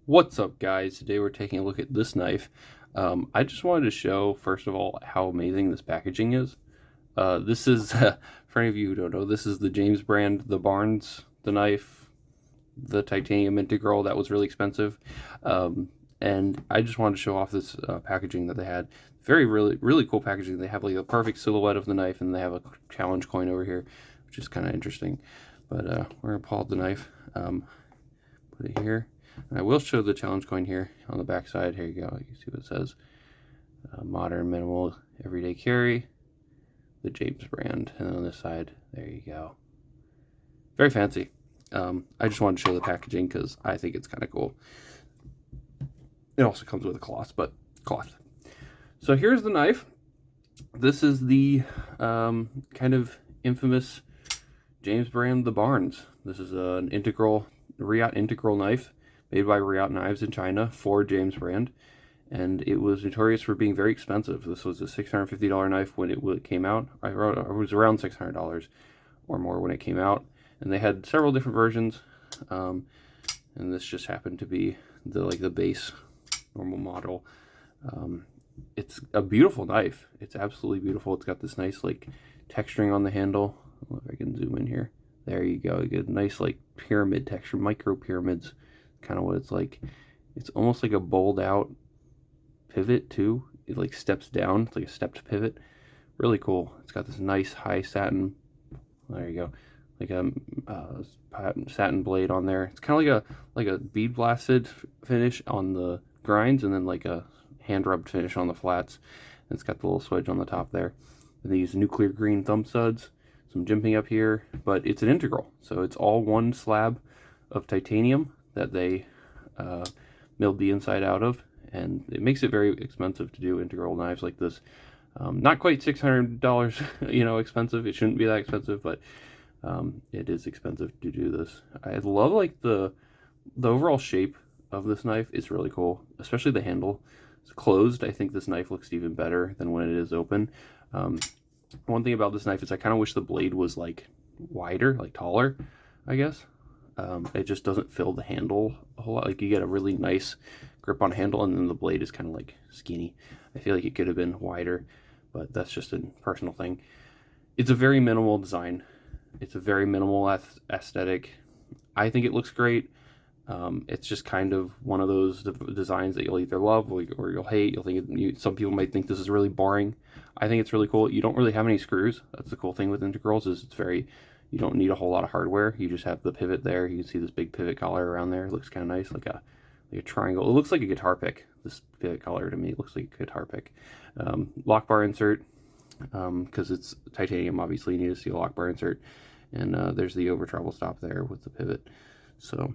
What's up, guys? Today we're taking a look at this knife. I just wanted to show, first of all, how amazing this packaging is. This is, for any of you who don't know, this is the James brand, the Barnes, the knife, the titanium integral that was really expensive. And I just wanted to show off this packaging that they had. Really cool packaging. They have like a perfect silhouette of the knife, and they have a challenge coin over here, which is kind of interesting. But we're gonna pull out the knife, put it here. And I will show the challenge coin here on the back side. Here you go. You see what it says. Modern, minimal, everyday carry. The James brand. And on this side, there you go. Very fancy. I just wanted to show the packaging because I think it's kind of cool. It also comes with a cloth. So here's the knife. This is the kind of infamous James brand, the Barnes. This is an Riot integral knife made by Riot Knives in China for James brand, and it was notorious for being very expensive. This was a $650 knife when it came out. It was around $600 or more when it came out, and they had several different versions, and this just happened to be the base normal model. It's a beautiful knife. It's absolutely beautiful. It's got this nice like texturing on the handle. I don't know if I can zoom in here. There you go. You get a nice like pyramid texture, micro pyramids, kind of what it's like. It's almost like a bowled out pivot too. It like steps down. It's like a stepped pivot. Really cool. It's got this nice high satin. There you go. Like a satin blade on there. It's kind of like a bead blasted finish on the grinds, and then like a hand rubbed finish on the flats. And it's got the little swedge on the top there. And these nuclear green thumb studs. Some jimping up here, but it's an integral, so it's all one slab of titanium that they milled the inside out of, and it makes it very expensive to do integral knives like this. Not quite $600, expensive. It shouldn't be that expensive, but it is expensive to do this. I love like the overall shape of this knife is really cool, especially the handle. It's closed. I think this knife looks even better than when it is open. One thing about this knife is I kind of wish the blade was like wider, like taller, I guess. It just doesn't fill the handle a whole lot. Like you get a really nice grip on handle, and then the blade is kind of like skinny. I feel like it could have been wider, but that's just a personal thing. It's a very minimal design. It's a very minimal aesthetic. I think it looks great. It's just kind of one of those designs that you'll either love or you'll hate. You'll think some people might think this is really boring. I think it's really cool. You don't really have any screws. That's the cool thing with integrals is you don't need a whole lot of hardware. You just have the pivot there. You can see this big pivot collar around there. It looks kind of nice, like a triangle. It looks like a guitar pick. This pivot collar to me, it looks like a guitar pick. Lock bar insert, because it's titanium. Obviously, you need to see a lock bar insert, and there's the over travel stop there with the pivot. So.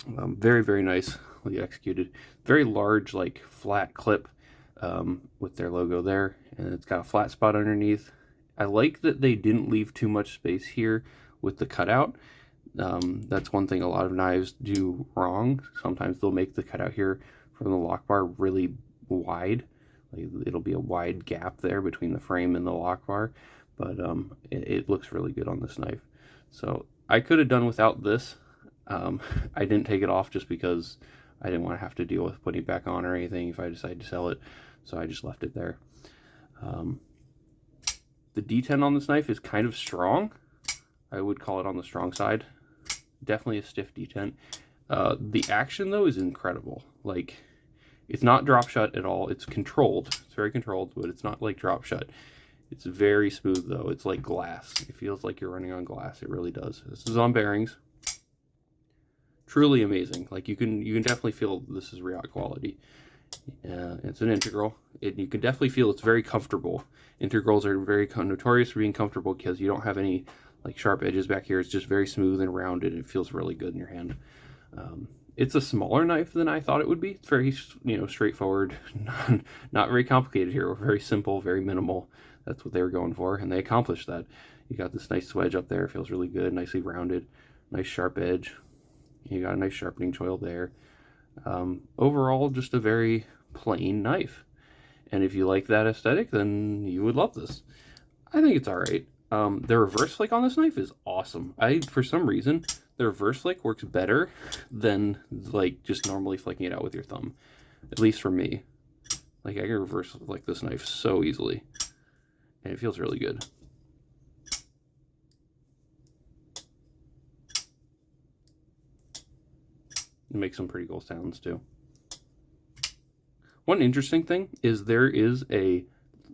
Very, very nicely executed. Very large, like flat clip with their logo there, and it's got a flat spot underneath. I like that they didn't leave too much space here with the cutout. That's one thing a lot of knives do wrong. Sometimes they'll make the cutout here from the lock bar really wide. Like it'll be a wide gap there between the frame and the lock bar, but it looks really good on this knife. So I could have done without this. I didn't take it off just because I didn't want to have to deal with putting it back on or anything if I decide to sell it, so I just left it there. The detent on this knife is kind of strong. I would call it on the strong side. Definitely a stiff detent. The action, though, is incredible. Like, it's not drop shut at all. It's controlled. It's very controlled, but it's not like drop shut. It's very smooth, though. It's like glass. It feels like you're running on glass. It really does. This is on bearings. Truly amazing. Like you can definitely feel this is Riot quality. It's an integral. You can definitely feel it's very comfortable. Integrals are very notorious for being comfortable because you don't have any like sharp edges back here. It's just very smooth and rounded. It feels really good in your hand. It's a smaller knife than I thought it would be. It's very straightforward, not very complicated here. Very simple, very minimal. That's what they were going for, and they accomplished that. You got this nice swedge up there. It feels really good, nicely rounded, nice sharp edge. You got a nice sharpening choil there. Overall, just a very plain knife. And if you like that aesthetic, then you would love this. I think it's all right. The reverse flick on this knife is awesome. For some reason, the reverse flick works better than like just normally flicking it out with your thumb. At least for me. Like I can reverse flick this knife so easily. And it feels really good. It makes some pretty cool sounds too. One interesting thing is there is a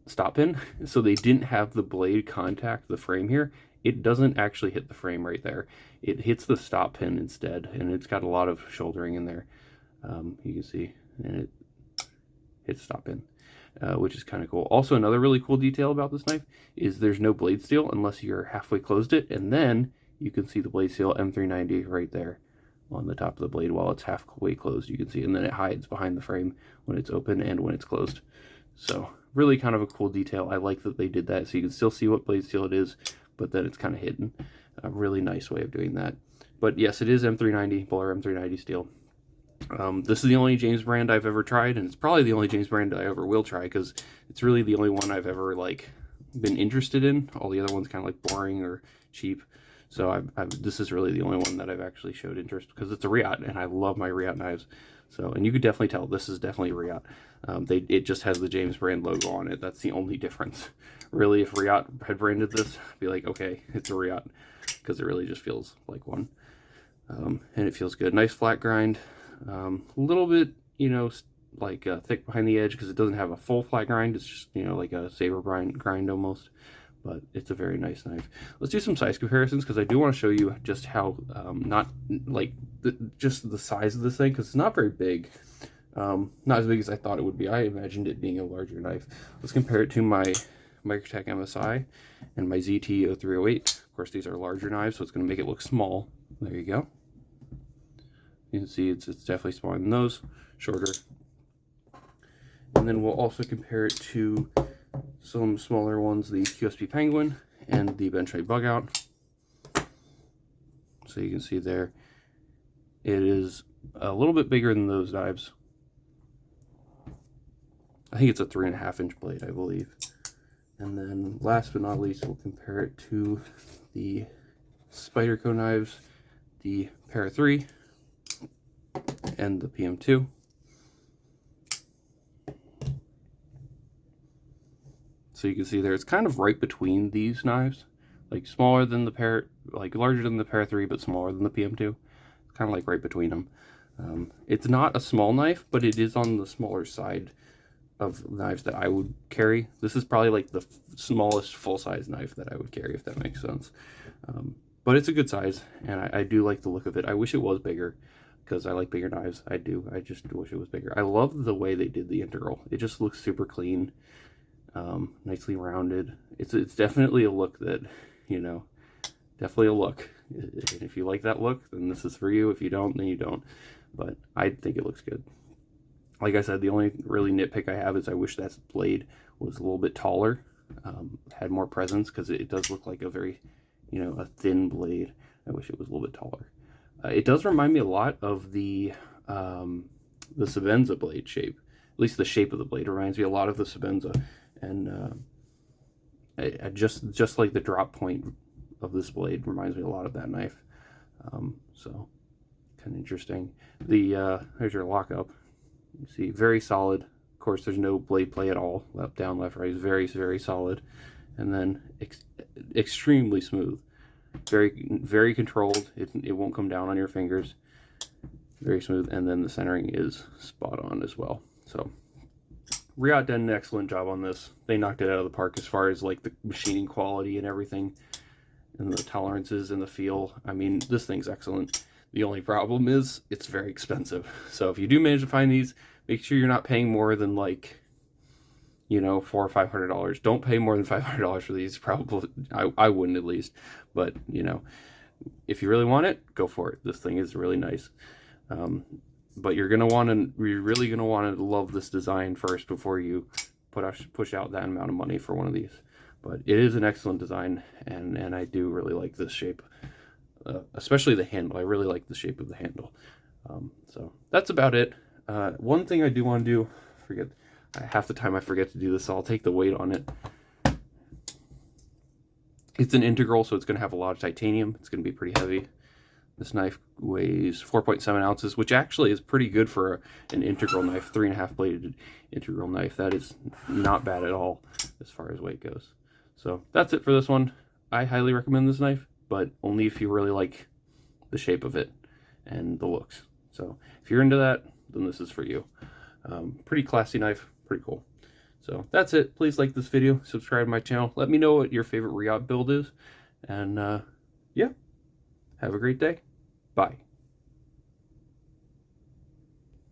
stop pin, so they didn't have the blade contact the frame here. It doesn't actually hit the frame right there. It hits the stop pin instead, and it's got a lot of shouldering in there. You can see, and it hits stop pin, which is kind of cool. Also, another really cool detail about this knife is there's no blade steel unless you're halfway closed it, and then you can see the blade steel M390 right there on the top of the blade while it's halfway closed. You can see, and then it hides behind the frame when it's open and when it's closed. So really kind of a cool detail. I like that they did that, so you can still see what blade steel it is, but then it's kind of hidden. A really nice way of doing that. But yes, it is M390, Böhler M390 steel. This is the only James brand I've ever tried, and it's probably the only James brand I ever will try, because it's really the only one I've ever like been interested in. All the other ones kind of like boring or cheap. So this is really the only one that I've actually showed interest, because it's a Riot, and I love my Riot knives. So, and you could definitely tell this is definitely Riot. It just has the James brand logo on it. That's the only difference. Really, if Riot had branded this, I'd be like, okay, it's a Riot, because it really just feels like one. And it feels good. Nice flat grind. A little bit, you know, like thick behind the edge, because it doesn't have a full flat grind. It's just, you know, like a saber grind almost. But it's a very nice knife. Let's do some size comparisons, because I do want to show you just how, not like, just the size of this thing, because it's not very big. Not as big as I thought it would be. I imagined it being a larger knife. Let's compare it to my Microtech MSI and my ZT-0308. Of course, these are larger knives, so it's going to make it look small. There you go. You can see it's definitely smaller than those, shorter. And then we'll also compare it to some smaller ones, the QSP Penguin and the Benchmade Bug Out. So you can see there, it is a little bit bigger than those knives. I think it's a 3.5-inch blade, I believe. And then last but not least, we'll compare it to the Spyderco knives, the Para 3 and the PM2. So you can see there, it's kind of right between these knives, like smaller than the Para, like larger than the Para 3, but smaller than the PM2. It's kind of like right between them. It's not a small knife, but it is on the smaller side of knives that I would carry. This is probably like the smallest full-size knife that I would carry, if that makes sense. But it's a good size, and I do like the look of it. I wish it was bigger, because I like bigger knives. I do. I just wish it was bigger. I love the way they did the integral. It just looks super clean, nicely rounded. It's definitely a look that, you know, definitely a look. And if you like that look, then this is for you. If you don't, then you don't. But I think it looks good. Like I said, the only really nitpick I have is I wish that blade was a little bit taller, had more presence, because it does look like a very, you know, a thin blade. I wish it was a little bit taller. It does remind me a lot of the Sebenza blade shape. At least the shape of the blade reminds me a lot of the Sebenza, and just like the drop point of this blade reminds me a lot of that knife. So kind of interesting. There's your lockup. You see, very solid. Of course, there's no blade play at all. Left, down, left, right is very, very solid, and then extremely smooth. Very, very controlled. It won't come down on your fingers. Very smooth, and then the centering is spot on as well. So Riot did an excellent job on this. They knocked it out of the park as far as like the machining quality and everything, and the tolerances and the feel. I mean, this thing's excellent. The only problem is it's very expensive. So if you do manage to find these, make sure you're not paying more than, like, you know, $400 or $500. Don't pay more than $500 for these. Probably, I wouldn't, at least. But, you know, if you really want it, go for it. This thing is really nice. But you're really gonna want to love this design first before you push out that amount of money for one of these. But it is an excellent design, and I do really like this shape. Especially the handle. I really like the shape of the handle. So that's about it. One thing I do want to do, half the time I forget to do this, so I'll take the weight on it. It's an integral, so it's going to have a lot of titanium. It's going to be pretty heavy. This knife weighs 4.7 ounces, which actually is pretty good for an integral knife, 3.5 bladed integral knife. That is not bad at all as far as weight goes. So that's it for this one. I highly recommend this knife, but only if you really like the shape of it and the looks. So if you're into that, then this is for you. Pretty classy knife, pretty cool. So that's it. Please like this video, subscribe to my channel. Let me know what your favorite Riot build is. And yeah, have a great day. Bye.